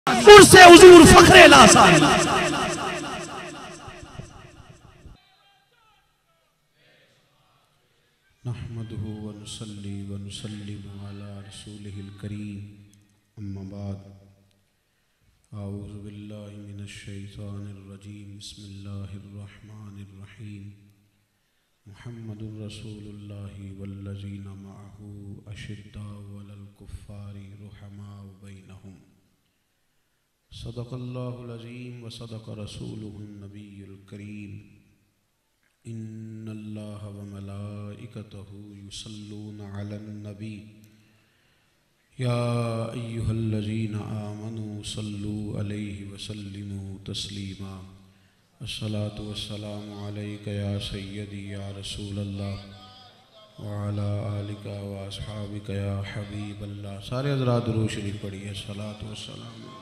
उनसे हुजूर फखरे लासान। नहमदुहु व नुसल्ली व नुसल्लिमु अला रसूलिहिल करीम, अम्मा बाद। आऊज़ु बिल्लाहि मिनश शैतानिर रजीम, बिस्मिल्लाहिर रहमानिर रहीम। मुहम्मदुर रसूलुल्लाहि वल्लज़ीना मअहु अशिद्दाउ अलल कुफ़्फ़ारि रुहमाउ बैनहुम। सदक़ल्लाहुल अज़ीम व सदक़ रसूलुहुन नबियुल करीम। इन्नल्लाह व मलाइकतहु युसल्लूना अलन नबी या अय्युहल्लज़ीना आमनू सल्लू अलैहि व सल्लिमू तस्लीमा। अस्सलातु वस्सलामु अलैका या सय्यदी या रसूलल्लाह व अला आलिका व अस्हाबिका या हबीबल्लाह। सारे हज़रात दुरूद शरीफ पढ़िए। अस्सलातु वस्सलामु।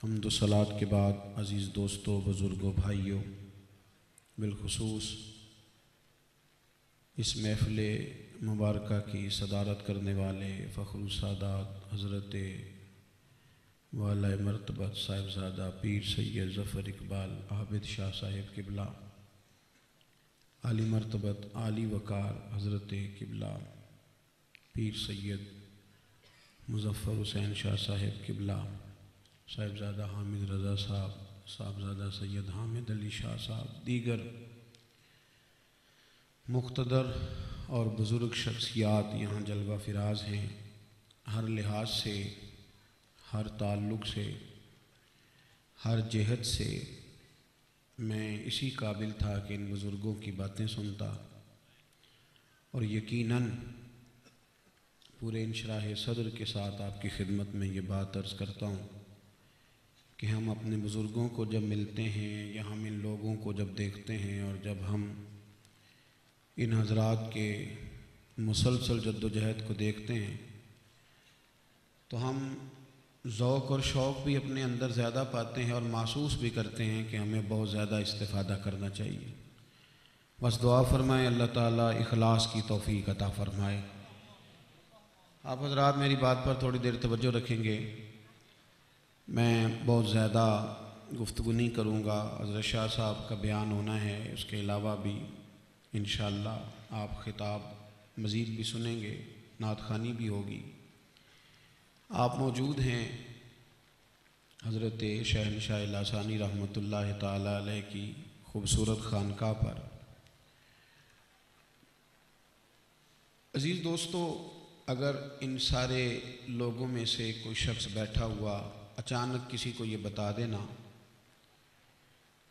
हम्दो सलात के बाद अज़ीज़ दोस्तों, बुज़ुर्गों, भाइयों, बिलखुसूस इस महफ़िल मुबारका की सदारत करने वाले फ़ख्रुल सादात हज़रत वाला मरतबत साहिबज़ादा पीर सैयद ज़फ़र इकबाल आबिद शाह साहिब किबला, आली मरतबत आली वकार हज़रत किबला पीर सैयद मुज़फ़्फ़र हुसैन शाह साहिब किबला, साहिबज़ादा हामिद रज़ा साहब, साहबज़ादा सैयद हामिद अली शाह साहब, दीगर मुक़्तदर और बुज़ुर्ग शख्सियात यहाँ जलवा फिराज हैं। हर लिहाज से, हर ताल्लुक़ से, हर जहत से मैं इसी काबिल था कि इन बुज़ुर्गों की बातें सुनता और यकीनन पूरे इंशराह सदर के साथ आपकी खिदमत में ये बात अर्ज़ करता हूँ कि हम अपने बुज़ुर्गों को जब मिलते हैं या हम इन लोगों को जब देखते हैं और जब हम इन हज़रात के मुसलसल जद्दोजहद को देखते हैं तो हम ज़ौक़ और शौक़ भी अपने अंदर ज़्यादा पाते हैं और महसूस भी करते हैं कि हमें बहुत ज़्यादा इस्तिफ़ादा करना चाहिए। बस दुआ फ़रमाएँ अल्लाह ताला इखलास की तौफ़ीक़ अता फ़रमाए। आप हज़रात मेरी बात पर थोड़ी देर तवज्जो रखेंगे। मैं बहुत ज़्यादा गुफ्तगू नहीं करूँगा। हज़रत शाह साहब का बयान होना है, उसके अलावा भी इंशाअल्लाह आप ख़िताब मज़ीद भी सुनेंगे, नात ख़ानी भी होगी। आप मौजूद हैं हज़रत शहनशाह लासानी रहमतुल्लाह ताला अलैह की ख़ूबसूरत ख़ानक़ाह पर। अज़ीज़ दोस्तों, अगर इन सारे लोगों में से कोई शख्स बैठा हुआ अचानक किसी को ये बता देना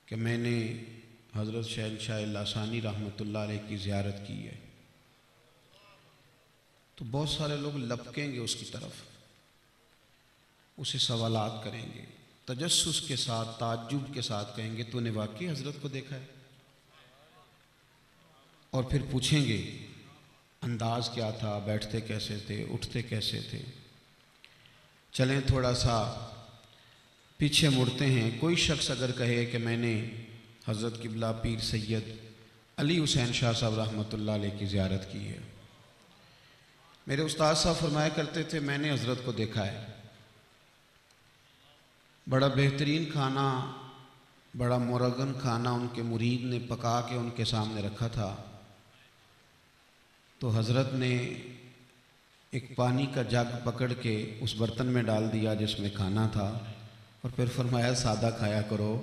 कि मैंने हज़रत शहनशाह लासानी रहमतुल्लाह अलैह की ज़ियारत की है, तो बहुत सारे लोग लपकेंगे उसकी तरफ, उसे सवालात करेंगे, तजस्सुस के साथ, ताज्जुब के साथ कहेंगे तूने वाकई हज़रत को देखा है? और फिर पूछेंगे अंदाज़ क्या था, बैठते कैसे थे, उठते कैसे थे। चलें थोड़ा सा पीछे मुड़ते हैं। कोई शख्स अगर कहे कि मैंने हज़रत किबला पीर सैयद अली हुसैन शाह साहब रहमतुल्लाह अलैह की ज़ियारत की है। मेरे उस्ताद साहब फरमाया करते थे मैंने हज़रत को देखा है, बड़ा बेहतरीन खाना, बड़ा मुरगन खाना उनके मुरीद ने पका के उनके सामने रखा था, तो हज़रत ने एक पानी का जग पकड़ के उस बर्तन में डाल दिया जिसमें खाना था और फिर फरमाया सादा खाया करो,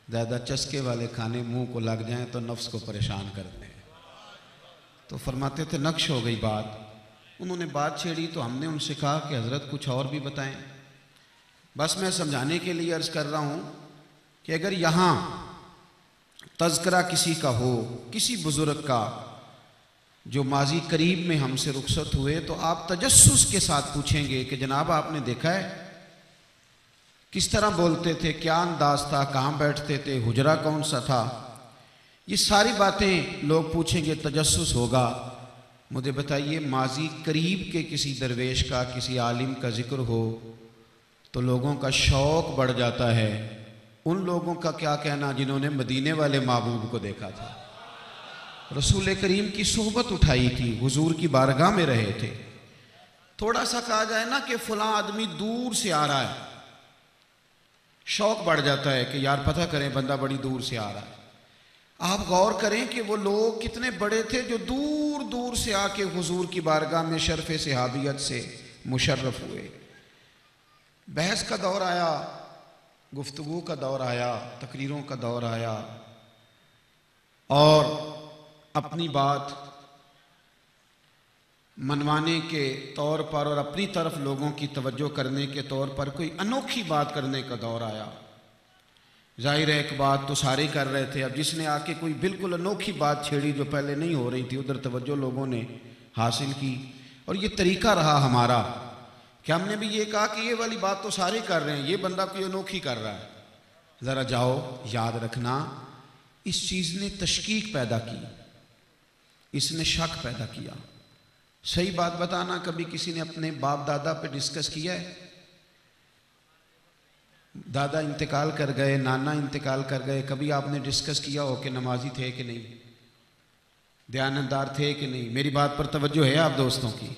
ज़्यादा चस्के वाले खाने मुंह को लग जाएं तो नफ्स को परेशान करते हैं। तो फरमाते थे नक्श हो गई बात। उन्होंने बात छेड़ी तो हमने उनसे कहा कि हज़रत कुछ और भी बताएं। बस मैं समझाने के लिए अर्ज़ कर रहा हूँ कि अगर यहाँ तज़किरा किसी का हो, किसी बुज़ुर्ग का जो माजी करीब में हमसे रुखसत हुए, तो आप तजस्सुस के साथ पूछेंगे कि जनाब आपने देखा है, किस तरह बोलते थे, क्या अंदाज था, कहाँ बैठते थे, हुजरा कौन सा था। ये सारी बातें लोग पूछेंगे, तजस्सुस होगा। मुझे बताइए माजी करीब के किसी दरवेश का, किसी आलिम का ज़िक्र हो तो लोगों का शौक़ बढ़ जाता है। उन लोगों का क्या कहना जिन्होंने मदीने वाले महबूब को देखा था। रसूल करीम की सोहबत उठाई थी, हुजूर की बारगाह में रहे थे। थोड़ा सा कहा जाए ना कि फलां आदमी दूर से आ रहा है, शौक बढ़ जाता है कि यार पता करें बंदा बड़ी दूर से आ रहा है। आप गौर करें कि वो लोग कितने बड़े थे जो दूर दूर से आके हुजूर की बारगाह में शर्फ सहाबियत से मुशर्रफ हुए। बहस का दौर आया, गुफ्तगू का दौर आया, तकरीरों का दौर आया, और अपनी बात मनवाने के तौर पर और अपनी तरफ लोगों की तवज्जो करने के तौर पर कोई अनोखी बात करने का दौर आया। जाहिर है एक बात तो सारे कर रहे थे, अब जिसने आके कोई बिल्कुल अनोखी बात छेड़ी जो पहले नहीं हो रही थी, उधर तवज्जो लोगों ने हासिल की। और ये तरीका रहा हमारा कि हमने भी ये कहा कि ये वाली बात तो सारे कर रहे हैं, ये बंदा कोई अनोखी कर रहा है। ज़रा जाओ, याद रखना इस चीज़ ने तशकीक पैदा की, इसने शक पैदा किया। सही बात बताना, कभी किसी ने अपने बाप दादा पे डिस्कस किया है? दादा इंतकाल कर गए, नाना इंतकाल कर गए, कभी आपने डिस्कस किया हो कि नमाजी थे कि नहीं, दयानतदार थे कि नहीं? मेरी बात पर तवज्जो है आप दोस्तों की?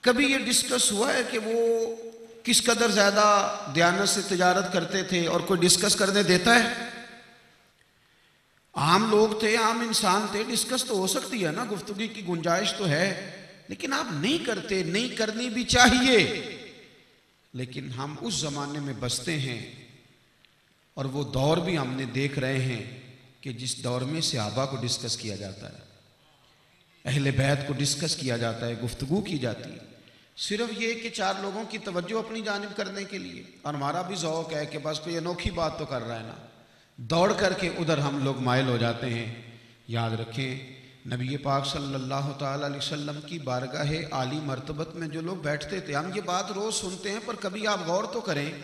कभी ये डिस्कस हुआ है कि वो किस कदर ज़्यादा दयानत से तिजारत करते थे? और कोई डिस्कस करने देता है? आम लोग थे, आम इंसान थे, डिस्कस तो हो सकती है ना, गुफ्तगू की गुंजाइश तो है, लेकिन आप नहीं करते। नहीं करनी भी चाहिए, लेकिन हम उस ज़माने में बसते हैं और वो दौर भी हमने देख रहे हैं कि जिस दौर में सहाबा को डिस्कस किया जाता है, अहले बैत को डिस्कस किया जाता है, गुफ्तगू की जाती है, सिर्फ ये कि चार लोगों की तवज्जो अपनी जानिब करने के लिए। और हमारा भी ज़ौक़ है कि बस कोई अनोखी बात तो कर रहा है ना, दौड़ करके उधर हम लोग माइल हो जाते हैं। याद रखें, नबी पाक सल्लल्लाहु ताला अलैहि वसल्लम की बारगाह आली मर्तबत में जो लोग बैठते थे, हम ये बात रोज़ सुनते हैं, पर कभी आप गौर तो करें,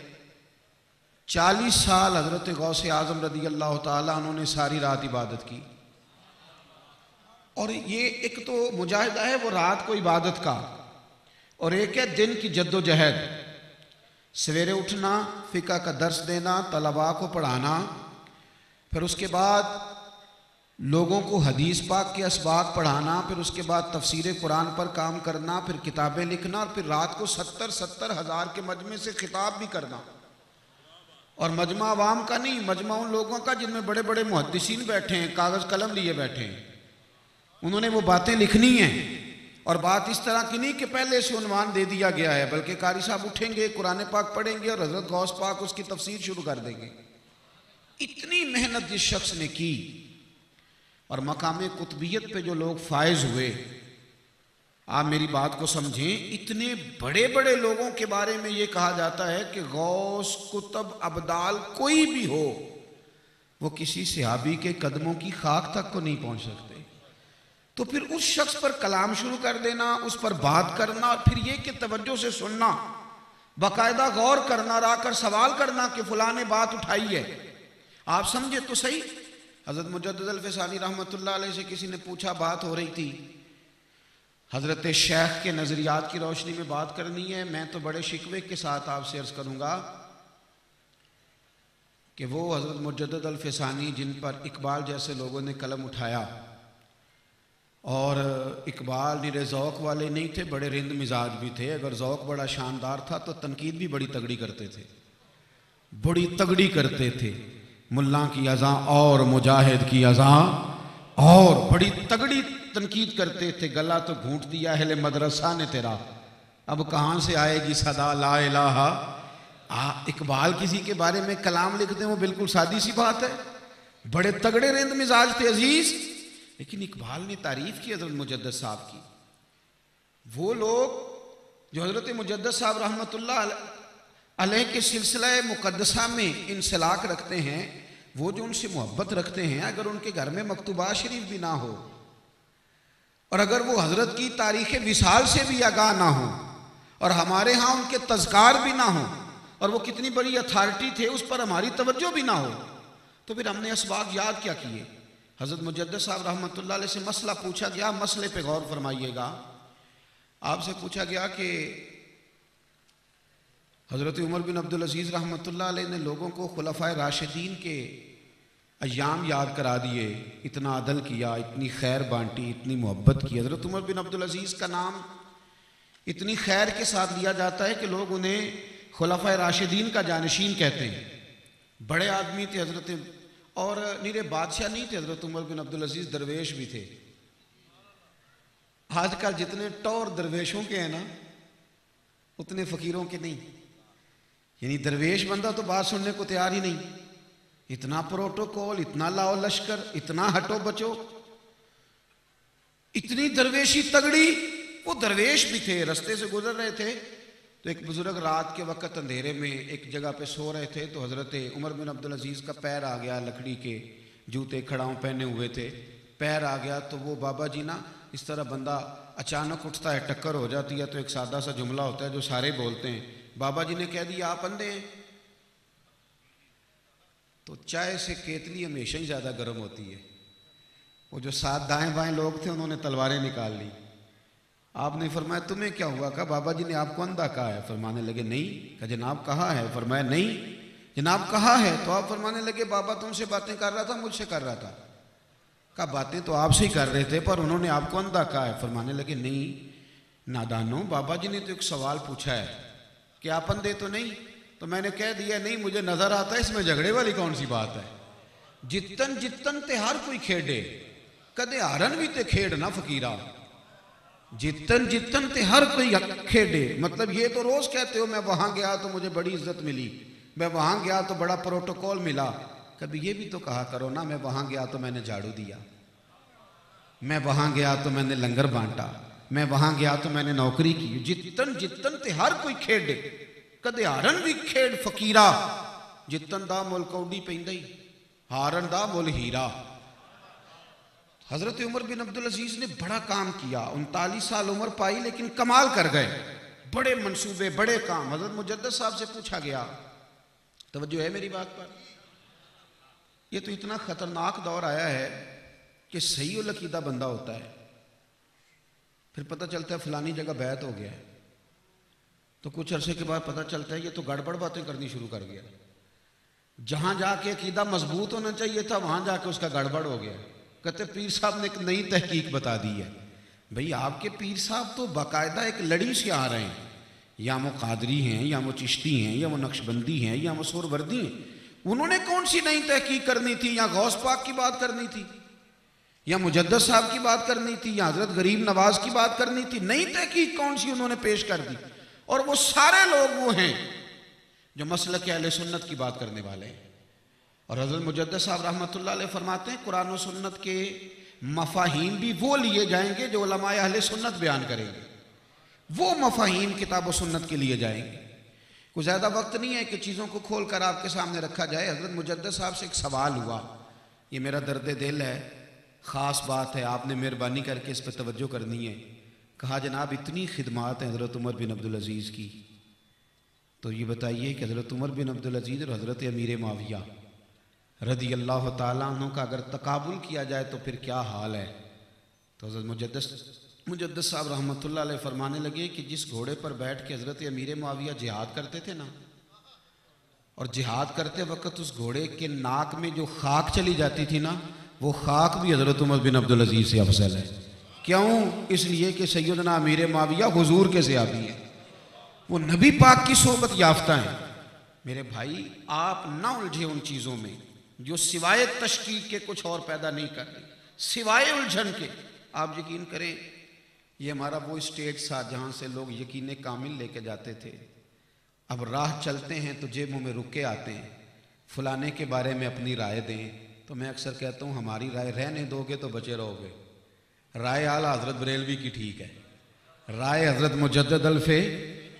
40 साल हज़रत गौसे आज़म रदी अल्लाह ताला उन्होंने सारी रात इबादत की। और ये एक तो मुजाहिदा है वो रात को इबादत का, और एक है दिन की जद्दोजहद, सवेरे उठना, फ़िक़्ह का दर्स देना, तलबा को पढ़ाना, फिर उसके बाद लोगों को हदीस पाक के असबाक पढ़ाना, फिर उसके बाद तफसीर कुरान पर काम करना, फिर किताबें लिखना, और फिर रात को 70-70 हज़ार के मजमे से खिताब भी करना। और मजमा अवाम का नहीं, मजमा उन लोगों का जिनमें बड़े बड़े मुहद्दिसीन बैठे हैं, कागज़ कलम लिए बैठे हैं, उन्होंने वो बातें लिखनी हैं। और बात इस तरह की नहीं कि पहले से उन्वान दे दिया गया है, बल्कि कारी साहब उठेंगे, कुरान पाक पढ़ेंगे और हज़रत गौस पाक उसकी तफसीर शुरू कर देंगे। इतनी मेहनत जिस शख्स ने की, और मकाम कुतबियत पे जो लोग फायज हुए, आप मेरी बात को समझें, इतने बड़े बड़े लोगों के बारे में ये कहा जाता है कि गौस, कुतब, अब्दाल कोई भी हो, वो किसी सहाबी के कदमों की खाक तक को नहीं पहुंच सकते। तो फिर उस शख्स पर कलाम शुरू कर देना, उस पर बात करना, और फिर ये कि तवज्जो से सुनना, बाकायदा गौर करना, आकर सवाल करना कि फलां ने बात उठाई है, आप समझे तो सही। हज़रत मुजद्दिद अल-फ़सानी रहमतुल्लाह अलैह से किसी ने पूछा, बात हो रही थी, हज़रत शेख के नज़रियात की रोशनी में बात करनी है, मैं तो बड़े शिकवे के साथ आपसे अर्ज़ करूँगा कि वो हज़रत मुजद्दिद अल-फ़सानी जिन पर इकबाल जैसे लोगों ने कलम उठाया, और इकबाल निरे ज़ौक़ वाले नहीं थे, बड़े रिंद मिजाज भी थे। अगर ज़ौक़ बड़ा शानदार था तो तनकीद भी बड़ी तगड़ी करते थे, बड़ी तगड़ी करते थे। मुल्ला की अज़ां और मुजाहिद की अज़ां और, बड़ी तगड़ी तनकीद करते थे। गला तो घूंट दिया अहले मदरसा ने तेरा, अब कहाँ से आएगी सदा ला इलाहा। इकबाल किसी के बारे में कलाम लिखते हैं, वो बिल्कुल सादी सी बात है, बड़े तगड़े रिंद मिजाज थे अजीज। लेकिन इकबाल ने तारीफ की हज़रत मुजद्दिद साहब की। वो लोग जो हज़रत मुजद्दिद साहब रहमतुल्लाह अलैह के सिलसिला मुक़द्दसा में इंसलाक रखते हैं, वो जो उनसे मोहब्बत रखते हैं, अगर उनके घर में मकतूबा शरीफ भी ना हो, और अगर वो हज़रत की तारीख़ विसाल से भी आगाह ना हो, और हमारे यहाँ उनके तज़कार भी ना हो, और वो कितनी बड़ी अथॉरिटी थे उस पर हमारी तवज्जो भी ना हो, तो फिर हमने असबाब याद क्या किए। हज़रत मुजद्दिद साहब रहमतुल्लाह अलैह से मसला पूछा गया, मसले पे गौर फरमाइएगा। आपसे पूछा गया कि हज़रत उमर बिन अब्दुल अज़ीज़ रहमतुल्लाह अलैह ने लोगों को खुलफ़ाए राशिदीन के अय्याम याद करा दिए, इतना अदल किया, इतनी खैर बांटी, इतनी मोहब्बत की। हज़रत उमर बिन अब्दुल अजीज़ का नाम इतनी खैर के साथ लिया जाता है कि लोग उन्हें खुलाफाए राशिदीन का जानशीन कहते हैं। बड़े आदमी थे हज़रत, और नीरे बादशाह नहीं थे हज़रत उमर बिन अब्दुल अजीज़, दरवेश भी थे। आजकल जितने टौर दरवेशों के हैं ना, उतने फ़कीरों के नहीं। यानी दरवेश बंदा तो बात सुनने को तैयार ही नहीं, इतना प्रोटोकॉल, इतना लाओ लश्कर, इतना हटो बचो, इतनी दरवेशी तगड़ी। वो दरवेश भी थे, रास्ते से गुजर रहे थे तो एक बुजुर्ग रात के वक्त अंधेरे में एक जगह पे सो रहे थे, तो हज़रत उमर बिन अब्दुल अजीज़ का पैर आ गया, लकड़ी के जूते खड़ाऊँ पहने हुए थे, पैर आ गया। तो वो बाबा जी ना, इस तरह बंदा अचानक उठता है, टक्कर हो जाती है, तो एक सादा सा जुमला होता है जो सारे बोलते हैं। बाबा जी ने कह दिया आप अंधे हैं। तो चाय से केतली हमेशा ही ज़्यादा गर्म होती है। वो जो साथ दाएं बाएं लोग थे उन्होंने तलवारें निकाल ली। आपने फरमाया तुम्हें क्या हुआ? कहा बाबा जी ने आपको अंधा कहा है। फरमाने लगे नहीं। कहा जनाब कहा है? फरमाया नहीं। जनाब कहा है? तो आप फरमाने लगे बाबा तुमसे बातें कर रहा था, मुझसे कर रहा था। कहा बातें तो आपसे ही कर रहे थे, पर उन्होंने आपको अंधा कहा है। फरमाने लगे नहीं नादानो, बाबा जी ने तो एक सवाल पूछा है कि आप अंधे तो नहीं? तो मैंने कह दिया नहीं, मुझे नजर आता है, इसमें झगड़े वाली कौन सी बात है। जितन जितन ते हर कोई खेडे, कदे हारन भी ते खेड ना फकीरा। जितन जितन ते हर कोई खेडे, मतलब ये तो रोज कहते हो मैं वहां गया तो मुझे बड़ी इज्जत मिली, मैं वहां गया तो बड़ा प्रोटोकॉल मिला। कभी ये भी तो कहा करो ना, मैं वहां गया तो मैंने झाड़ू दिया, मैं वहां गया तो मैंने लंगर बांटा, मैं वहां गया तो मैंने नौकरी की। जितन जितन ते हर कोई खेडे, कदे हारन भी खेड फकीरा। जितन दा मुल कौडी पैंदा ही, हारन दा मुल हीरा। हजरत उमर बिन अब्दुल अजीज ने बड़ा काम किया, 39 साल उम्र पाई, लेकिन कमाल कर गए, बड़े मंसूबे, बड़े काम। हजरत मुजद्दद साहब से पूछा गया, तवज्जो है मेरी बात पर, ये तो इतना खतरनाक दौर आया है कि सही उल अकीदा बंदा होता है, फिर पता चलता है फलानी जगह बैत हो गया है, तो कुछ अरसे के बाद पता चलता है ये तो गड़बड़ बातें करनी शुरू कर गया। जहां जाके अकीदा मजबूत होना चाहिए था वहां जाके उसका गड़बड़ हो गया। कहते पीर साहब ने एक नई तहकीक बता दी है। भाई आपके पीर साहब तो बाकायदा एक लड़ी से आ रहे हैं, या वो कादरी हैं, या वो चिश्ती हैं, या वो नक्शबंदी हैं, या वो सुरवर्दी हैं। उन्होंने कौन सी नई तहकीक करनी थी? या गौस पाक की बात करनी थी, या मुजद्दद साहब की बात करनी थी, या हजरत गरीब नवाज की बात करनी थी? नई तहकीक कौन सी उन्होंने पेश कर दी। और वो सारे लोग वो हैं जो मसलक अहले सुन्नत की बात करने वाले हैं। और हजरत मुजद्दद साहब रहमतुल्लाह अलैह फरमाते हैं कुरान और सुन्नत के मफाहीम भी वो लिए जाएंगे जो उलमाए अहले सुन्नत बयान करेंगे, वो मफाहीम किताब और सुन्नत के लिए जाएंगे। कुछ ज़्यादा वक्त नहीं है कि चीज़ों को खोल कर आपके सामने रखा जाए। हजरत मुजद्दद साहब से एक सवाल हुआ, ये मेरा दर्द दिल है, ख़ास बात है, आपने मेहरबानी करके इस पर तवज्जो करनी है। कहा जनाब इतनी खिदमात हैं हज़रत उमर बिन अब्दुल अजीज़ की, तो ये बताइए कि हज़रत उमर बिन अब्दुल अजीज़ और हज़रत अमीर मुआविया रदी अल्लाह ताला अन्हु का अगर तकाबुल किया जाए तो फिर क्या हाल है। तो हज़रत मुजद्दद साहब रहमतुल्लाह अलैह फरमाने लगे कि जिस घोड़े पर बैठ के हज़रत अमीर मुआविया जिहाद करते थे ना, और जिहाद करते वक्त उस घोड़े के नाक में जो खाक चली जाती थी ना, वो खाक भी हज़रत उमर बिन अब्दुल अजीज़ से अफजल है। क्यों? इसलिए कि सैयदना अमीर मुआविया हुजूर के सहाबी हैं, वो नबी पाक की सोबत याफ्ता हैं। मेरे भाई आप ना उलझे उन चीज़ों में जो सिवाय तशकीक के कुछ और पैदा नहीं कर रही, सिवाय उलझन के। आप यकीन करें ये हमारा वो स्टेट था जहाँ से लोग यकीन कामिल लेके जाते थे। अब राह चलते हैं तो जेबों में रुके आते हैं, फलाने के बारे में अपनी राय दें। तो मैं अक्सर कहता हूँ हमारी राय रहने दोगे तो बचे रहोगे। राय आला हज़रत बरेलवी की ठीक है, राय हज़रत मुजद्दद अल्फे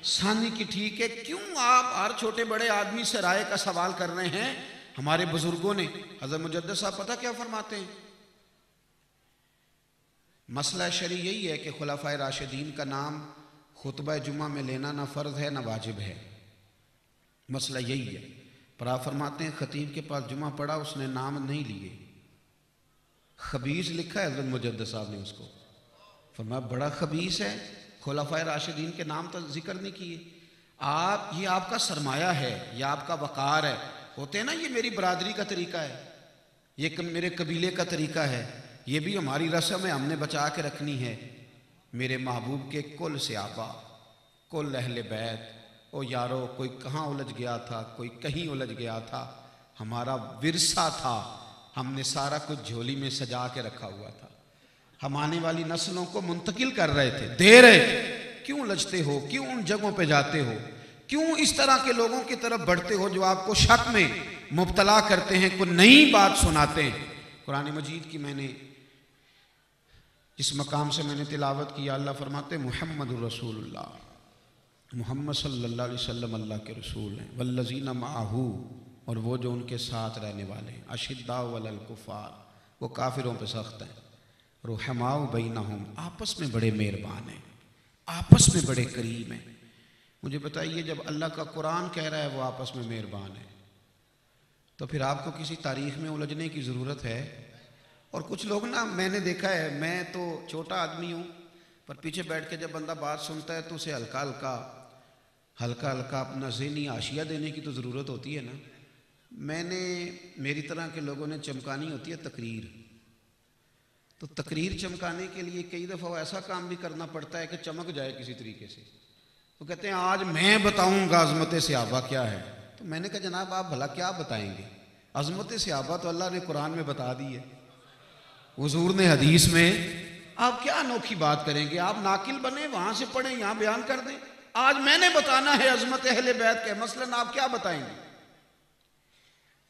सानी की ठीक है। क्यों आप हर छोटे बड़े आदमी से राय का सवाल कर रहे हैं? हमारे बुजुर्गों ने, हज़रत मुजद्दद साहब पता क्या फरमाते हैं? मसला शरी यही है कि खुलाफाए राशिदीन का नाम खुतबा जुमा में लेना ना फ़र्ज़ है ना वाजिब है। मसला यही है। पर आप फरमाते हैं खतीब के पास जुमा पड़ा, उसने नाम नहीं लिए, खबीस लिखा है हज़रत मुजद्दद साहब ने उसको। फरमाया बड़ा खबीस है, खुलाफाए राशिदीन के नाम तो जिक्र नहीं किए। आप, ये आपका सरमाया है, यह आपका वक़ार है। होते हैं ना, ये मेरी बरादरी का तरीका है, ये मेरे कबीले का तरीका है, ये भी हमारी रस्म है, हमने बचा के रखनी है। मेरे महबूब के कुल सहाबा, कुल अहले बैत, ओ यारो कोई कहाँ उलझ गया था, कोई कहीं उलझ गया था, हमारा विरसा था, हमने सारा कुछ झोली में सजा के रखा हुआ था, हम आने वाली नस्लों को मुंतकिल कर रहे थे, दे रहे थे। क्यों उलझते हो, क्यों उन जगहों पे जाते हो, क्यों इस तरह के लोगों की तरफ बढ़ते हो जो आपको शक में मुब्तला करते हैं, कोई नई बात सुनाते हैं। कुरान मजीद की मैंने जिस मकाम से मैंने तिलावत किया, अल्लाह फरमाते मुहम्मदुर रसूलुल्लाह, मुहम्मद सल्लल्लाहु अलैहि वसल्लम अल्लाह के रसूल हैं, वल्लज़ीना माहू, और वो जो उनके साथ रहने वाले हैं, अशिद्दाउ अलल कुफ़ार, वो काफिरों पे सख्त हैं, रुहमाउ बैनहुम, आपस में बड़े मेहरबान हैं, आपस में बड़े करीम हैं। मुझे बताइए, जब अल्लाह का कुरान कह रहा है वो आपस में मेहरबान है, तो फिर आपको किसी तारीख में उलझने की ज़रूरत है? और कुछ लोग ना, मैंने देखा है, मैं तो छोटा आदमी हूँ, पर पीछे बैठ के जब बंदा बात सुनता है तो उसे हल्का हल्का अपना ज़हनी आशिया देने की तो ज़रूरत होती है ना। मेरी तरह के लोगों ने चमकानी होती है तकरीर, तो तकरीर चमकाने के लिए कई दफ़ा ऐसा काम भी करना पड़ता है कि चमक जाए किसी तरीके से। तो कहते हैं आज मैं बताऊँगा अज़मत सहाबा क्या है। तो मैंने कहा जनाब आप भला क्या बताएंगे? अज़मत सहाबा तो अल्लाह ने कुरान में बता दी है, हुजूर ने हदीस में, आप क्या अनोखी बात करेंगे? आप नाकिल बने, वहां से पढ़ें, यहां बयान कर दें। आज मैंने बताना है अजमत अहले बैत के, मसलन आप क्या बताएंगे?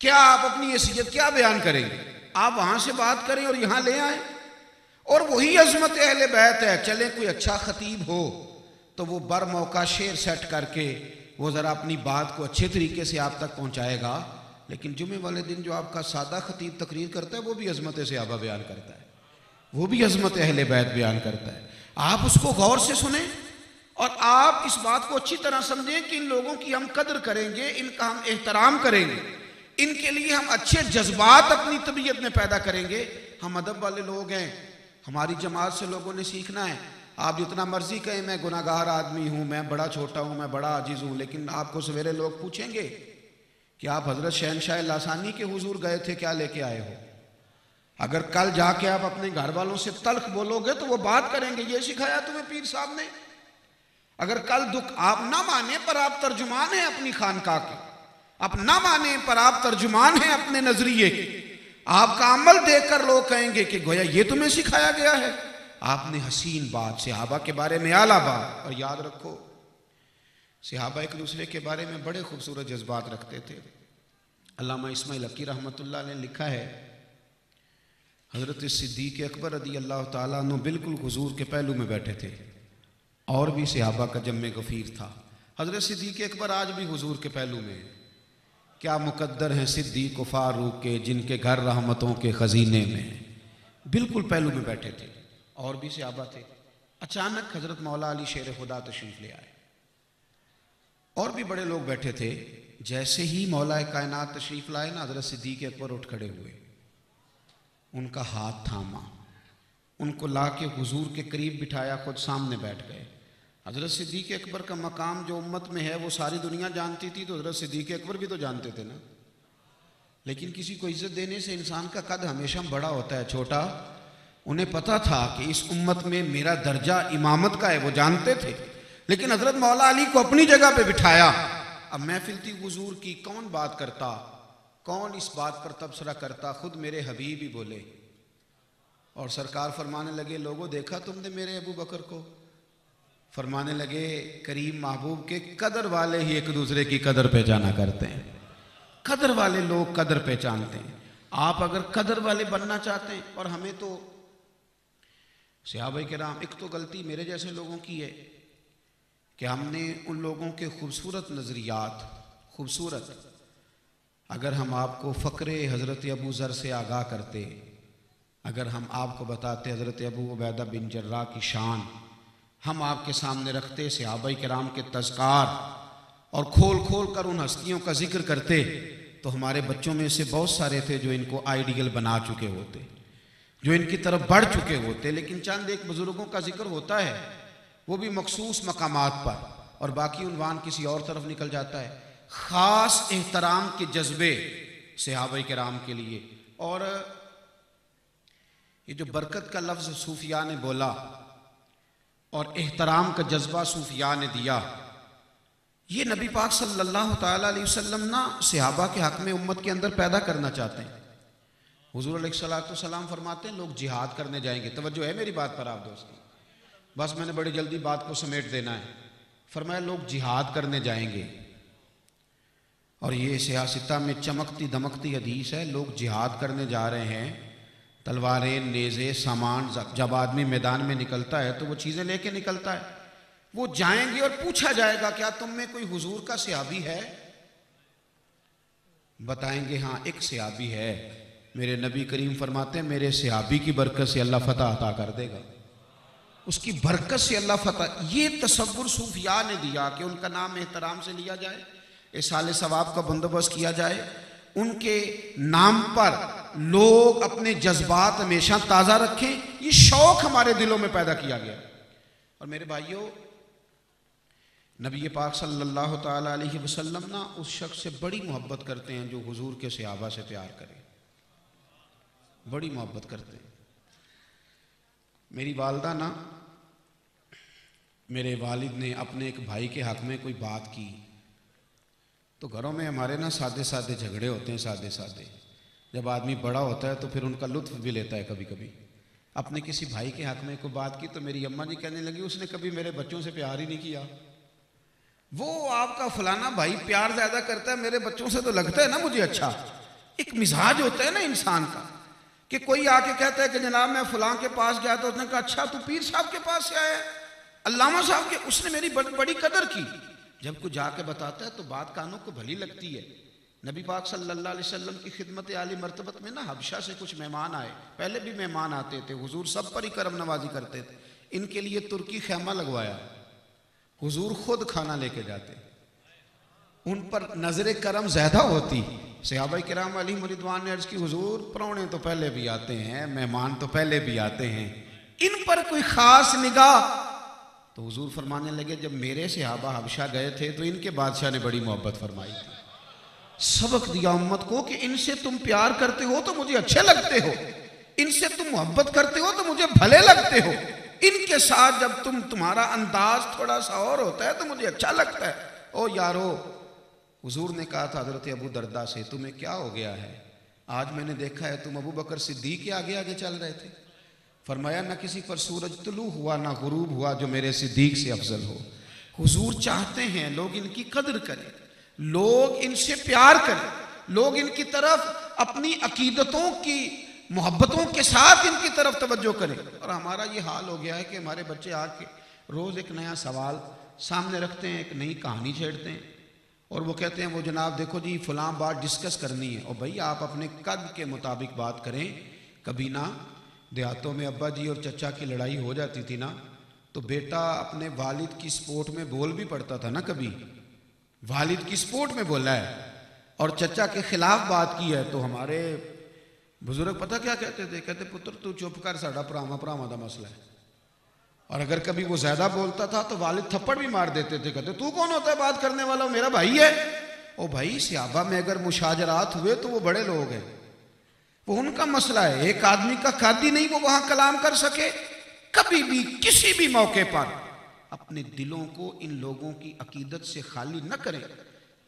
क्या आप अपनी हैसियत क्या बयान करेंगे? आप वहां से बात करें और यहां ले आए, और वही अजमत अहले बैत है। चले कोई अच्छा खतीब हो तो वो बर मौका शेर सेट करके वो जरा अपनी बात को अच्छे तरीके से आप तक पहुंचाएगा, लेकिन जुमे वाले दिन जो आपका सादा खतीब तकरीर करता है वो भी अजमत सहाबा बयान करता है, वो भी अजमत अहले बैत बयान करता है। आप उसको गौर से सुने और आप इस बात को अच्छी तरह समझें कि इन लोगों की हम कदर करेंगे, इनका हम एहतराम करेंगे, इनके लिए हम अच्छे जज्बात अपनी तबीयत में पैदा करेंगे। हम अदब वाले लोग हैं, हमारी जमात से लोगों ने सीखना है। आप जितना मर्जी कहें मैं गुनाहगार आदमी हूँ, मैं बड़ा छोटा हूँ, मैं बड़ा आजिज़ हूँ, लेकिन आपको सवेरे लोग पूछेंगे कि आप हजरत शहनशाह लासानी के हुजूर गए थे, क्या लेके आए हो? अगर कल जाके आप अपने घर वालों से तल्ख बोलोगे तो वो बात करेंगे, ये सिखाया तुम्हें पीर साहब ने। अगर कल दुख आप ना माने पर आप तर्जुमान हैं अपनी खानका के, आप ना माने पर आप तर्जुमान हैं अपने नजरिए के, आपका अमल देखकर लोग कहेंगे कि गोया ये तुम्हें सिखाया गया है। आपने हसीन बात सहाबा के बारे में आला बात, और याद रखो सहाबा एक दूसरे के बारे में बड़े खूबसूरत जज्बात रखते थे। अल्लामा इस्माइल हक़ी रहमतुल्लाह ने लिखा है, हज़रत सिद्दीक़ अकबर रज़ी अल्लाह ताला अन्हु बिल्कुल हुजूर के पहलू में बैठे थे, और भी सहाबा का जम्मे गफ़ीर था। हज़रत सिद्दीक़ अकबर आज भी हुजूर के पहलू में है। क्या मुकद्दर हैं सिद्दीक़ व फ़ारूक़ के, जिनके घर रहमतों के ख़ज़ीने में, बिल्कुल पहलू में बैठे थे, और भी सहाबा थे। अचानक हज़रत मौला अली शेर खुदा तशरीफ़ ले आए, और भी बड़े लोग बैठे थे। जैसे ही मौला कायनात तशरीफ़ लाए ना, हज़रत सिद्दीक़ अकबर उठ खड़े हुए, उनका हाथ थामा, उनको ला के हुजूर के करीब बिठाया, खुद सामने बैठ गए। हज़रत सिद्दीक़ अकबर का मकाम जो उम्मत में है वो सारी दुनिया जानती थी, तो हज़रत सिद्दीक़ अकबर भी तो जानते थे ना। लेकिन किसी को इज्जत देने से इंसान का कद हमेशा बड़ा होता है, छोटा। उन्हें पता था कि इस उम्मत में मेरा दर्जा इमामत का है, वो जानते थे, लेकिन हज़रत मौला अली को अपनी जगह पे बिठाया। अब महफिल थी हुजूर की, कौन बात करता, कौन इस बात पर तबसरा करता? खुद मेरे हबीब ही बोले, और सरकार फरमाने लगे, लोगों देखा तुमने मेरे अबू बकर को? फरमाने लगे, करीम महबूब के कदर वाले ही एक दूसरे की कदर पहचाना करते हैं, कदर वाले लोग कदर पहचानते हैं। आप अगर कदर वाले बनना चाहते हैं, और हमें तो सहाबा किराम, एक तो गलती मेरे जैसे लोगों की है कि हमने उन लोगों के खूबसूरत नज़रियात, खूबसूरत, अगर हम आपको फ़क्रे हज़रत अबू ज़र से आगाह करते, अगर हम आपको बताते हज़रत अबू उबैदा बिन जर्राह की शान, हम आपके सामने रखते सहाबा किराम के तज़कार, और खोल खोल कर उन हस्तियों का जिक्र करते, तो हमारे बच्चों में से बहुत सारे थे जो इनको आइडियल बना चुके होते, जो इनकी तरफ बढ़ चुके होते। लेकिन चंद एक बुजुर्गों का जिक्र होता है, वो भी मखसूस मकामात पर, और बाकी उन्वान किसी और तरफ निकल जाता है। ख़ास एहतराम के जज्बे सहाबा किराम के लिए, और ये जो बरकत का लफ्ज़ सूफिया ने बोला और एहतराम का जज्बा सूफिया ने दिया, ये नबी पाक सल्लल्लाहु ताला अलैहि वसल्लम ना सहाबा के हक़ में उम्मत के अंदर पैदा करना चाहते हैं। हुज़ूर अलैहिस्सलाम फरमाते हैं लोग जिहाद करने जाएंगे। तवज्जो है मेरी बात पर आप दोस्तों, बस मैंने बड़ी जल्दी बात को समेट देना है। फरमाया लोग जिहाद करने जाएंगे, और ये सियासता में चमकती दमकती हदीस है। लोग जिहाद करने जा रहे हैं, तलवारें, नेज़े, सामान। जब आदमी मैदान में निकलता है तो वो चीज़ें लेके निकलता है। वो जाएंगे और पूछा जाएगा क्या तुम में कोई हुजूर का सहाबी है? बताएंगे हाँ एक सहाबी है। मेरे नबी करीम फरमाते हैं मेरे सहाबी की बरकत से अल्लाह फतह अता कर देगा, उसकी बरकत से अल्लाह फतह। ये तसव्वुर सूफिया ने दिया कि उनका नाम एहतराम से लिया जाए, इसाले सवाब का बंदोबस्त किया जाए, उनके नाम पर लोग अपने जज्बात हमेशा ताज़ा रखें। ये शौक हमारे दिलों में पैदा किया गया। और मेरे भाइयों, नबी पाक सल्लल्लाहु ताला अलैहि वसल्लम ना उस शख्स से बड़ी मोहब्बत करते हैं जो हुजूर के सहाबा से प्यार करे, बड़ी मोहब्बत करते हैं। मेरी वालदा ना, मेरे वालिद ने अपने एक भाई के हक़ में कोई बात की तो घरों में हमारे ना सादे सादे झगड़े होते हैं, सादे सादे। जब आदमी बड़ा होता है तो फिर उनका लुत्फ भी लेता है। कभी कभी अपने किसी भाई के हक़ में कोई बात की तो मेरी अम्मा जी कहने लगी उसने कभी मेरे बच्चों से प्यार ही नहीं किया। वो आपका फलाना भाई प्यार ज़्यादा करता है, मेरे बच्चों से तो लगता है ना मुझे अच्छा। एक मिजाज होता है ना इंसान का कि कोई आके कहता है कि जनाब मैं फलां के पास गया तो उसने कहा अच्छा तू पीर साहब के पास से आया, अल्लामा साहब के, उसने मेरी बड़ी कदर की। जब कोई जाके बताता है तो बात कानों को भली लगती है। नबी पाक सल्लल्लाहु अलैहि वसल्लम की खिदमत आली मरतबत में ना हबशा से कुछ मेहमान आए। पहले भी मेहमान आते थे, हुजूर सब पर ही करम नवाजी करते थे। इनके लिए तुर्की खैमा लगवाया, हुजूर खुद खाना लेके जाते, उन पर नजर करम ज्यादा होती। सहाबा किराम अलैहिम रिदवान ने अर्ज की हुजूर परौने तो पहले भी आते हैं, मेहमान तो पहले भी आते हैं, इन पर कोई खास निगाह। तो हुजूर फरमाने लगे जब मेरे सहाबा हबशा गए थे तो इनके बादशाह ने बड़ी मोहब्बत फरमाई थी। सबक दिया उम्मत को कि इनसे तुम प्यार करते हो तो मुझे अच्छे लगते हो, इनसे तुम मोहब्बत करते हो तो मुझे भले लगते हो, इनके साथ जब तुम्हारा अंदाज थोड़ा सा और होता है तो मुझे अच्छा लगता है। ओ यारो, हुजूर ने कहा था हजरत अबू दरदा से तुम्हें क्या हो गया है? आज मैंने देखा है तुम अबू बकर सिद्दीक के आगे आगे चल रहे थे। फरमाया ना किसी पर सूरज तुलू हुआ ना गुरूब हुआ जो मेरे सिद्दीक से अफजल हो। हुजूर चाहते हैं लोग इनकी कदर करें, लोग इनसे प्यार करें, लोग इनकी तरफ अपनी अकीदतों की मोहब्बतों के साथ इनकी तरफ तवज्जो करें। और हमारा ये हाल हो गया है कि हमारे बच्चे आके रोज़ एक नया सवाल सामने रखते हैं, एक नई कहानी छेड़ते हैं और वो कहते हैं वो जनाब देखो जी फलां बात डिस्कस करनी है। और भाई आप अपने कद के मुताबिक बात करें। कभी ना देहातों में अब्बा जी और चचा की लड़ाई हो जाती थी ना तो बेटा अपने वालिद की सपोर्ट में बोल भी पड़ता था ना। कभी वालिद की सपोर्ट में बोला है और चचा के खिलाफ बात की है तो हमारे बुजुर्ग पता क्या कहते थे? कहते पुत्र तू चुप कर, साडा भरावां भरावां दा मसला है। और अगर कभी वो ज्यादा बोलता था तो वालिद थप्पड़ भी मार देते थे। कहते तू कौन होता है बात करने वाला? मेरा भाई है। ओ भाई सहाबा में अगर मुशाजरात हुए तो वो बड़े लोग हैं, वो उनका मसला है। एक आदमी का कादी नहीं वो वहां कलाम कर सके। कभी भी किसी भी मौके पर अपने दिलों को इन लोगों की अकीदत से खाली न करें,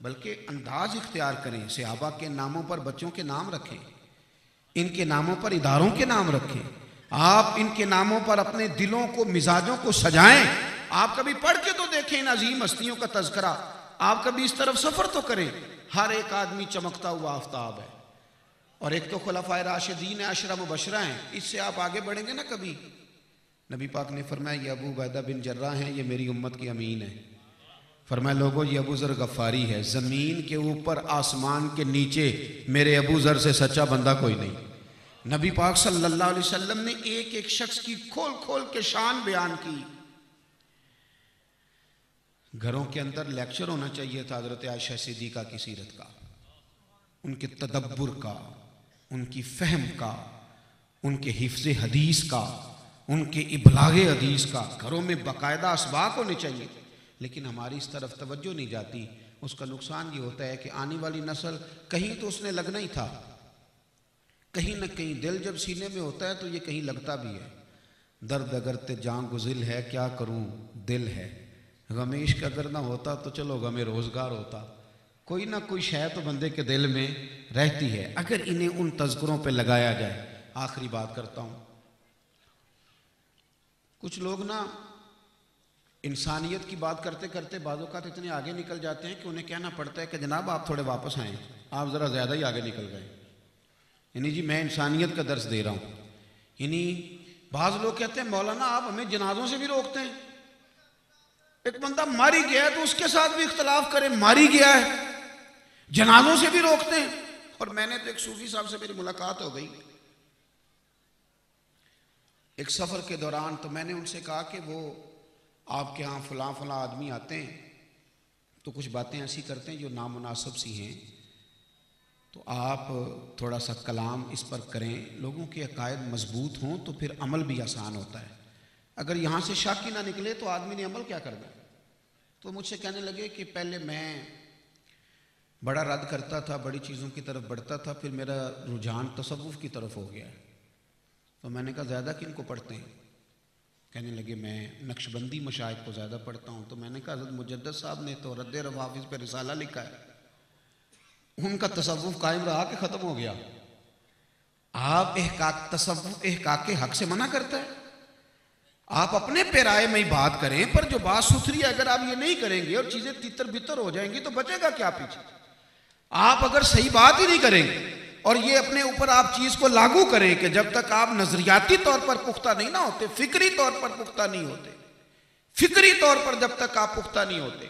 बल्कि अंदाज इख्तियार करें। सहाबा के नामों पर बच्चों के नाम रखें, इनके नामों पर इदारों के नाम रखें। आप इनके नामों पर अपने दिलों को मिजाजों को सजाएं। आप कभी पढ़ के तो देखें इन अजीम हस्तियों का तज़किरा, आप कभी इस तरफ सफर तो करें। हर एक आदमी चमकता हुआ आफ्ताब है और एक तो खुलफाए राशिदीन अशरा मुबशरा हैं, इससे आप आगे बढ़ेंगे ना कभी। नबी पाक ने फरमाया ये अबू उबैदा बिन जर्रा हैं, ये मेरी उम्मत के अमीन है। फरमाया लोगों ये अबू ज़र गफ़ारी है, ज़मीन के ऊपर आसमान के नीचे मेरे अबू ज़र से सच्चा बंदा कोई नहीं। नबी पाक सल्लल्लाहु अलैहि वसल्लम ने एक एक शख्स की खोल खोल के शान बयान की। घरों के अंदर लेक्चर होना चाहिए था हज़रत आयशा सिद्दीक़ा की सीरत का, उनके तदब्बुर का, उनकी फ़हम का, उनके हिफ्ज़ हदीस का, उनके इबलागे हदीस का। घरों में बाकायदा असबाक होने चाहिए, लेकिन हमारी इस तरफ तवज्जो नहीं जाती। उसका नुकसान ये होता है कि आने वाली नस्ल कहीं तो उसने लगना ही था, कहीं ना कहीं दिल जब सीने में होता है तो ये कहीं लगता भी है। दर्द अगर ते जान गुजिल है, क्या करूं दिल है। गम इश्क अगर ना होता तो चलो गमे रोज़गार होता। कोई ना कोई शय तो बंदे के दिल में रहती है, अगर इन्हें उन तज़किरों पे लगाया जाए। आखिरी बात करता हूँ, कुछ लोग ना इंसानियत की बात करते करते बाज़ों का इतने आगे निकल जाते हैं कि उन्हें कहना पड़ता है कि जनाब आप थोड़े वापस आएँ, आप ज़रा ज़्यादा ही आगे निकल गए। यानी जी मैं इंसानियत का दर्स दे रहा हूँ। यानी बाज़ लोग कहते हैं मौलाना आप हमें जनाजों से भी रोकते हैं। एक बंदा मारी गया है तो उसके साथ भी इख्तलाफ करें, मारी गया है, जनाजों से भी रोकते हैं। और मैंने तो एक सूफी साहब से मेरी मुलाकात हो गई एक सफ़र के दौरान, तो मैंने उनसे कहा कि वो आपके यहाँ फ़लाँ फ़लाँ आदमी आते हैं तो कुछ बातें ऐसी करते हैं जो नामुनासिब सी हैं, तो आप थोड़ा सा कलाम इस पर करें, लोगों के अकायद मजबूत हों तो फिर अमल भी आसान होता है। अगर यहाँ से शक ही ना निकले तो आदमी ने अमल क्या करना। तो मुझसे कहने लगे कि पहले मैं बड़ा रद्द करता था, बड़ी चीज़ों की तरफ बढ़ता था, फिर मेरा रुझान तसव्वुफ़ की तरफ हो गया। तो मैंने कहा ज़्यादा किन को पढ़ते हैं। कहने लगे मैं नक्शबंदी मशाइख को ज़्यादा पढ़ता हूँ। तो मैंने कहा हज़रत मुजद्दिद साहब ने तो रद्द रवाफिज़ पर रिसाला लिखा है, उनका तसव्वुफ़ कायम रहा कि ख़त्म हो गया। आप तसव्वुफ़ एहकाक के हक़ से मना करता है। आप अपने पैराए में ही बात करें, पर जो बात सुथरी है अगर आप ये नहीं करेंगे और चीज़ें तितर बितर हो जाएंगी तो बचेगा क्या पीछे। आप अगर सही बात ही नहीं करेंगे और ये अपने ऊपर आप चीज़ को लागू करें कि जब तक आप नजरियाती तौर पर पुख्ता नहीं ना होते, फिक्री तौर पर पुख्ता नहीं होते, फिक्री तौर पर जब तक आप पुख्ता नहीं होते।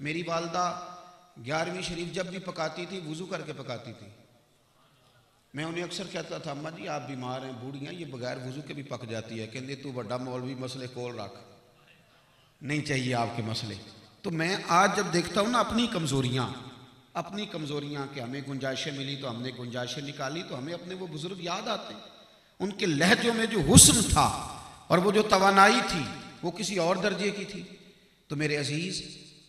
मेरी वालदा 11वीं शरीफ जब भी पकाती थी वुजू करके पकाती थी। मैं उन्हें अक्सर कहता था अम्मा जी आप बीमार हैं, बूढ़ी हैं, ये बगैर वुजू के भी पक जाती है। कहते तू बड़ा मौलवी मसले कोल रख, नहीं चाहिए आपके मसले। तो मैं आज जब देखता हूँ ना अपनी कमज़ोरियाँ कि हमें गुंजाइशें मिली तो हमने गुंजाइशें निकाली, तो हमें अपने वो बुज़ुर्ग याद आते हैं। उनके लहजों में जो हुस्न था और वो जो तवानाई थी वो किसी और दर्जे की थी। तो मेरे अजीज़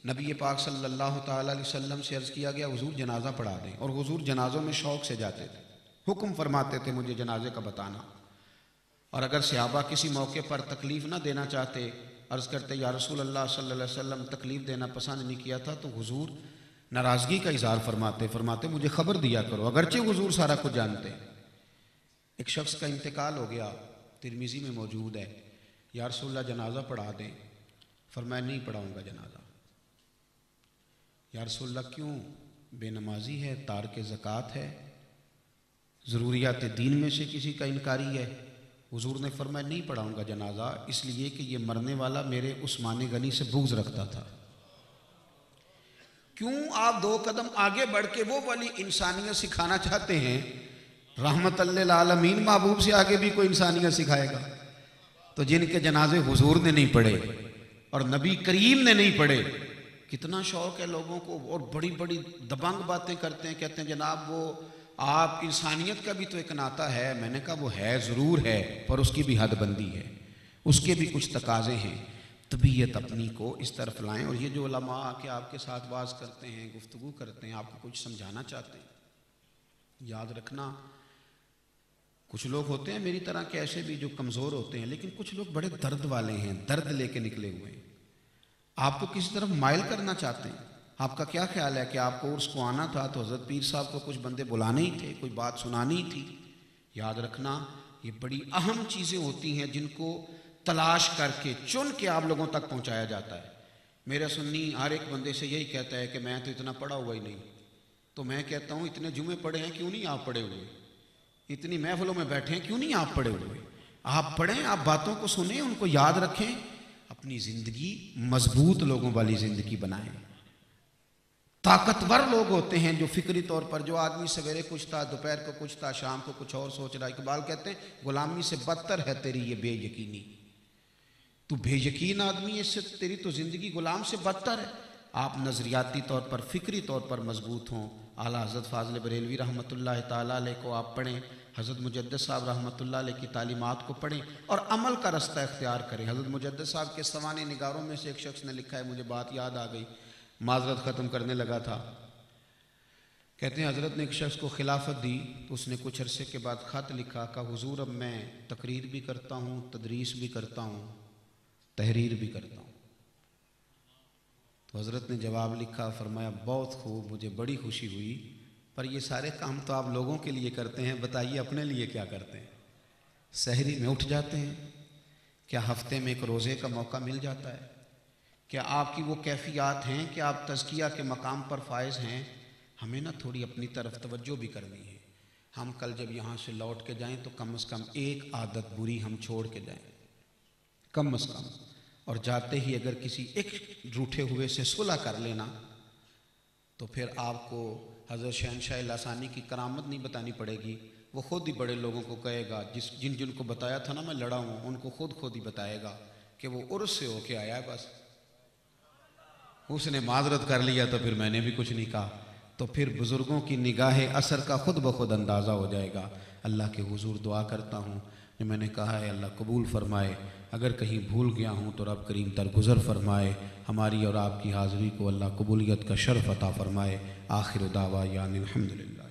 नबी पाक सल्लल्लाहु ताला अलैहि वसल्लम से अर्ज़ किया गया हुज़ूर जनाजा पढ़ा दें, और हुज़ूर जनाजों में शौक़ से जाते थे, हुक्म फरमाते थे मुझे जनाजे का बताना। और अगर सहाबा किसी मौके पर तकलीफ़ ना देना चाहते, अर्ज़ करते या रसूल अल्लाह सल्लल्लाहु अलैहि वसल्लम तकलीफ़ देना पसंद नहीं किया था, तो हुज़ूर नाराज़गी का इज़हार फरमाते मुझे ख़बर दिया करो, अगरचे हुज़ूर सारा कुछ जानते। एक शख्स का इंतकाल हो गया, तिरमिज़ी में मौजूद है, या रसूल अल्लाह जनाजा पढ़ा दें। फरमाया नहीं पढ़ाऊँगा जनाजा। या रसूल अल्लाह क्यों, बेनमाजी है, तारक ज़कात है, ज़रूरियात दीन में से किसी का इनकारी है। हुज़ूर ने फरमाया नहीं पढ़ाऊँगा जनाजा, इसलिए कि ये मरने वाला मेरे उस्मान गनी से बुग़्ज़ रखता था। क्यों आप 2 कदम आगे बढ़ के वो वाली इंसानियत सिखाना चाहते हैं। रहमत लिल आलमीन महबूब से आगे भी कोई इंसानियत सिखाएगा। तो जिनके जनाजे हुजूर ने नहीं पढ़े और नबी करीम ने नहीं पढ़े, कितना शौक है लोगों को, और बड़ी बड़ी दबंग बातें करते हैं। कहते हैं जनाब वो आप इंसानियत का भी तो एक नाता है। मैंने कहा वो है, ज़रूर है, पर उसकी भी हदबंदी है, उसके भी कुछ तकाजे हैं। तबीयत अपनी को इस तरफ लाएं। और ये जो उलमा आके आपके साथ बात करते हैं, गुफ्तगू करते हैं, आपको कुछ समझाना चाहते हैं, याद रखना कुछ लोग होते हैं मेरी तरह के ऐसे भी जो कमज़ोर होते हैं, लेकिन कुछ लोग बड़े दर्द वाले हैं, दर्द लेके निकले हुए हैं, आपको किसी तरफ माइल करना चाहते हैं। आपका क्या ख्याल है कि आपको उर्स को आना था तो हज़रत पीर साहब को कुछ बंदे बुलाने ही थे, कोई बात सुनानी ही थी। याद रखना ये बड़ी अहम चीज़ें होती हैं जिनको तलाश करके चुन के आप लोगों तक पहुंचाया जाता है। मेरा सुन्नी हर एक बंदे से यही कहता है कि मैं तो इतना पढ़ा हुआ ही नहीं। तो मैं कहता हूँ इतने जुमे पढ़े हैं, क्यों नहीं आप पढ़े हुए? इतनी महफिलों में बैठे हैं, क्यों नहीं आप पढ़े हुए? आप पढ़ें, आप बातों को सुने, उनको याद रखें, अपनी ज़िंदगी मजबूत लोगों वाली ज़िंदगी बनाएं। ताकतवर लोग होते हैं जो फिक्री तौर पर, जो आदमी सवेरे कुछ था, दोपहर को कुछ था, शाम को कुछ और सोच रहा है। इकबाल कहते हैं गुलामी से बदतर है तेरी ये बेयकीनी, तू बेयकीन आदमी है, इससे तेरी तो ज़िंदगी गुलाम से बदतर है। आप नज़रियाती तौर पर, फ़िक्री तौर पर मजबूत हों। आला हज़रत फ़ाज़िल बरेलवी रहमतुल्लाह ताला अलैह को आप पढ़ें, हज़रत मुजद्दिद साहब रहमतुल्लाह अलैह की तालीमात को पढ़ें और अमल का रास्ता इख्तियार करें। हज़रत मुजद्दिद साहब के सवाने निगारों में से एक शख्स ने लिखा है, मुझे बात याद आ गई, माज़रत ख़त्म करने लगा था, कहते हैं हज़रत ने एक शख्स को खिलाफत दी तो उसने कुछ अरसे के बाद ख़त लिखा कि हुजूर अब मैं तकरीर भी करता हूँ, तदरीस भी करता हूँ, तहरीर भी करता हूँ। तो हज़रत ने जवाब लिखा, फरमाया बहुत खूब, मुझे बड़ी खुशी हुई, पर ये सारे काम तो आप लोगों के लिए करते हैं, बताइए अपने लिए क्या करते हैं? सहरी में उठ जाते हैं? क्या हफ्ते में एक रोज़े का मौका मिल जाता है? क्या आपकी वो कैफियत हैं कि आप तज़किया के मकाम पर फायज़ हैं? हमें ना थोड़ी अपनी तरफ तवज्जो भी करनी है। हम कल जब यहाँ से लौट के जाएं तो कम से कम एक आदत बुरी हम छोड़ के जाएं, कम से कम। और जाते ही अगर किसी एक रूठे हुए से सुलह कर लेना तो फिर आपको हज़रत शहनशाह लासानी की करामत नहीं बतानी पड़ेगी, वो खुद ही बड़े लोगों को कहेगा, जिनको बताया था ना मैं लड़ा हूँ, उनको खुद ही बताएगा कि वो उर्स से होके आया है, बस उसने माजरत कर लिया तो फिर मैंने भी कुछ नहीं कहा। तो फिर बुज़ुर्गों की निगाह असर का खुद ब खुद अंदाज़ा हो जाएगा। अल्लाह के हुजूर दुआ करता हूँ, जो मैंने कहा है अल्लाह कबूल फ़रमाए। अगर कहीं भूल गया हूँ तो रब करीम दरगुज़र फ़रमाए। हमारी और आपकी हाज़िरी को अल्लाह कबूलियत का शर्फ़ अता फ़रमाए। आखिर दावा यानी अल्हम्दुलिल्लाह।